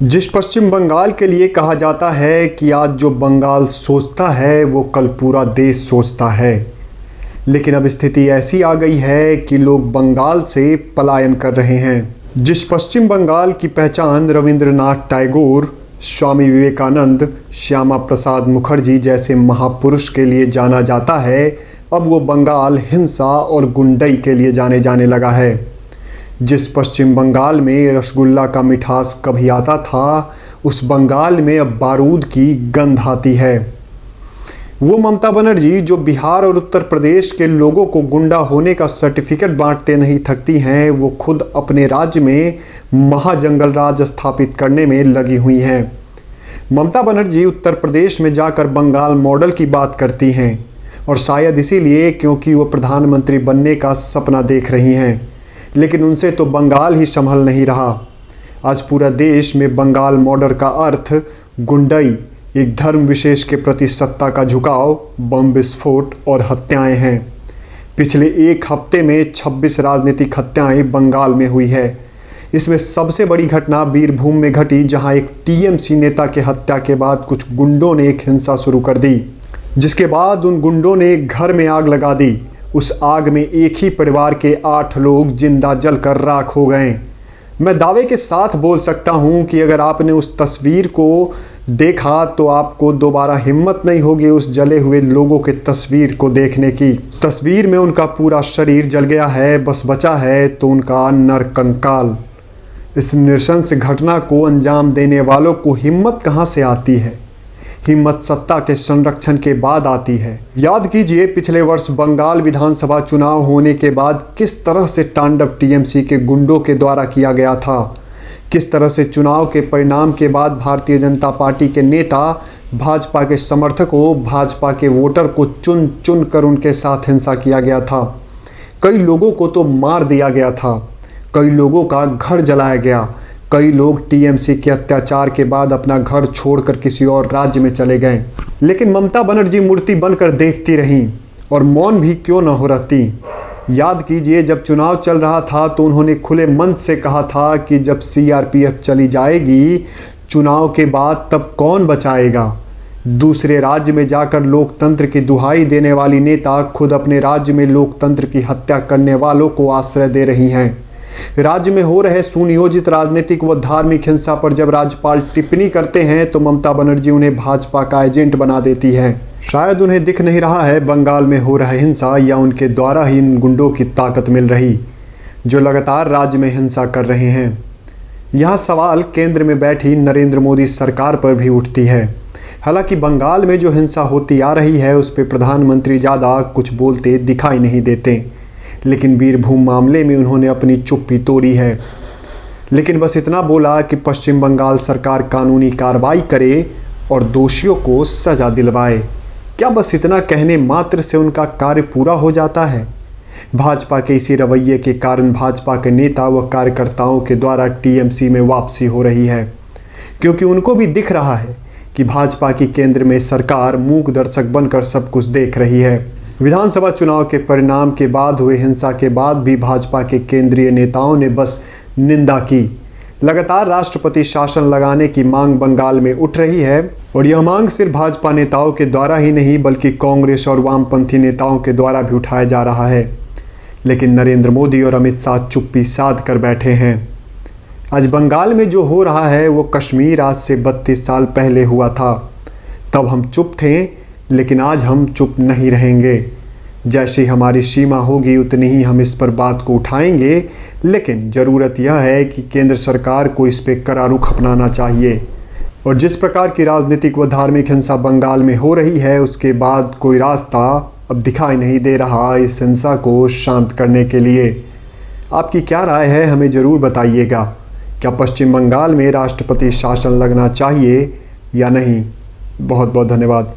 जिस पश्चिम बंगाल के लिए कहा जाता है कि आज जो बंगाल सोचता है वो कल पूरा देश सोचता है, लेकिन अब स्थिति ऐसी आ गई है कि लोग बंगाल से पलायन कर रहे हैं। जिस पश्चिम बंगाल की पहचान रविंद्रनाथ टैगोर, स्वामी विवेकानंद, श्यामा प्रसाद मुखर्जी जैसे महापुरुष के लिए जाना जाता है, अब वो बंगाल हिंसा और गुंडई के लिए जाने लगा है। जिस पश्चिम बंगाल में रसगुल्ला का मिठास कभी आता था, उस बंगाल में अब बारूद की गंध आती है। वो ममता बनर्जी जो बिहार और उत्तर प्रदेश के लोगों को गुंडा होने का सर्टिफिकेट बांटते नहीं थकती हैं, वो खुद अपने राज्य में महाजंगल राज स्थापित करने में लगी हुई हैं। ममता बनर्जी उत्तर प्रदेश में जाकर बंगाल मॉडल की बात करती हैं, और शायद इसीलिए क्योंकि वो प्रधानमंत्री बनने का सपना देख रही हैं, लेकिन उनसे तो बंगाल ही संभल नहीं रहा। आज पूरा देश में बंगाल मॉडल का अर्थ गुंडई, एक धर्म विशेष के प्रति सत्ता का झुकाव, बम विस्फोट और हत्याएं हैं। पिछले एक हफ्ते में 26 राजनीतिक हत्याएं बंगाल में हुई है। इसमें सबसे बड़ी घटना बीरभूम में घटी, जहां एक टीएमसी नेता के हत्या के बाद कुछ गुंडों ने एक हिंसा शुरू कर दी, जिसके बाद उन गुंडों ने घर में आग लगा दी। उस आग में एक ही परिवार के 8 लोग जिंदा जलकर राख हो गए। मैं दावे के साथ बोल सकता हूं कि अगर आपने उस तस्वीर को देखा तो आपको दोबारा हिम्मत नहीं होगी उस जले हुए लोगों के तस्वीर को देखने की। तस्वीर में उनका पूरा शरीर जल गया है, बस बचा है तो उनका नरकंकाल। इस नृशंस घटना को अंजाम देने वालों को हिम्मत कहां से आती है? हिम्मत सत्ता के संरक्षण के बाद आती है। याद कीजिए, पिछले वर्ष बंगाल विधानसभा चुनाव होने के बाद किस तरह से तांडव टीएमसी के गुंडों के द्वारा किया गया था। किस तरह से चुनाव के परिणाम के बाद भारतीय जनता पार्टी के नेता, भाजपा के समर्थकों, भाजपा के वोटर को चुन चुन कर उनके साथ हिंसा किया गया था। कई लोगों को तो मार दिया गया था, कई लोगों का घर जलाया गया, कई लोग टीएमसी के अत्याचार के बाद अपना घर छोड़कर किसी और राज्य में चले गए। लेकिन ममता बनर्जी मूर्ति बनकर देखती रहीं, और मौन भी क्यों न हो रहती। याद कीजिए, जब चुनाव चल रहा था तो उन्होंने खुले मन से कहा था कि जब सीआरपीएफ चली जाएगी चुनाव के बाद, तब कौन बचाएगा। दूसरे राज्य में जाकर लोकतंत्र की दुहाई देने वाली नेता खुद अपने राज्य में लोकतंत्र की हत्या करने वालों को आश्रय दे रही हैं। राज्य में हो रहे सुनियोजित राजनीतिक व धार्मिक हिंसा पर जब राज्यपाल टिप्पणी करते हैं तो ममता बनर्जी उन्हें भाजपा का एजेंट बना देती है। शायद उन्हें दिख नहीं रहा है बंगाल में हो रहा हिंसा, या उनके द्वारा ही इन गुंडों की ताकत मिल रही जो लगातार राज्य में हिंसा कर रहे हैं। यह सवाल केंद्र में बैठी नरेंद्र मोदी सरकार पर भी उठती है। हालांकि बंगाल में जो हिंसा होती आ रही है उस पर प्रधानमंत्री ज़्यादा कुछ बोलते दिखाई नहीं देते, लेकिन बीरभूम मामले में उन्होंने अपनी चुप्पी तोड़ी है। लेकिन बस इतना बोला कि पश्चिम बंगाल सरकार कानूनी कार्रवाई करे और दोषियों को सजा दिलवाए। क्या बस इतना कहने मात्र से उनका कार्य पूरा हो जाता है? भाजपा के इसी रवैये के कारण भाजपा के नेता व कार्यकर्ताओं के द्वारा टीएमसी में वापसी हो रही है, क्योंकि उनको भी दिख रहा है कि भाजपा की केंद्र में सरकार मूक दर्शक बनकर सब कुछ देख रही है। विधानसभा चुनाव के परिणाम के बाद हुए हिंसा के बाद भी भाजपा के केंद्रीय नेताओं ने बस निंदा की। लगातार राष्ट्रपति शासन लगाने की मांग बंगाल में उठ रही है, और यह मांग सिर्फ भाजपा नेताओं के द्वारा ही नहीं बल्कि कांग्रेस और वामपंथी नेताओं के द्वारा भी उठाया जा रहा है। लेकिन नरेंद्र मोदी और अमित शाह चुप्पी साध कर बैठे हैं। आज बंगाल में जो हो रहा है वो कश्मीर आज से 32 साल पहले हुआ था। तब हम चुप थे, लेकिन आज हम चुप नहीं रहेंगे। जैसी हमारी सीमा होगी उतनी ही हम इस पर बात को उठाएंगे, लेकिन ज़रूरत यह है कि केंद्र सरकार को इस पर कड़ा रुख अपनाना चाहिए। और जिस प्रकार की राजनीतिक व धार्मिक हिंसा बंगाल में हो रही है उसके बाद कोई रास्ता अब दिखाई नहीं दे रहा इस हिंसा को शांत करने के लिए। आपकी क्या राय है, हमें ज़रूर बताइएगा। क्या पश्चिम बंगाल में राष्ट्रपति शासन लगना चाहिए या नहीं? बहुत बहुत धन्यवाद।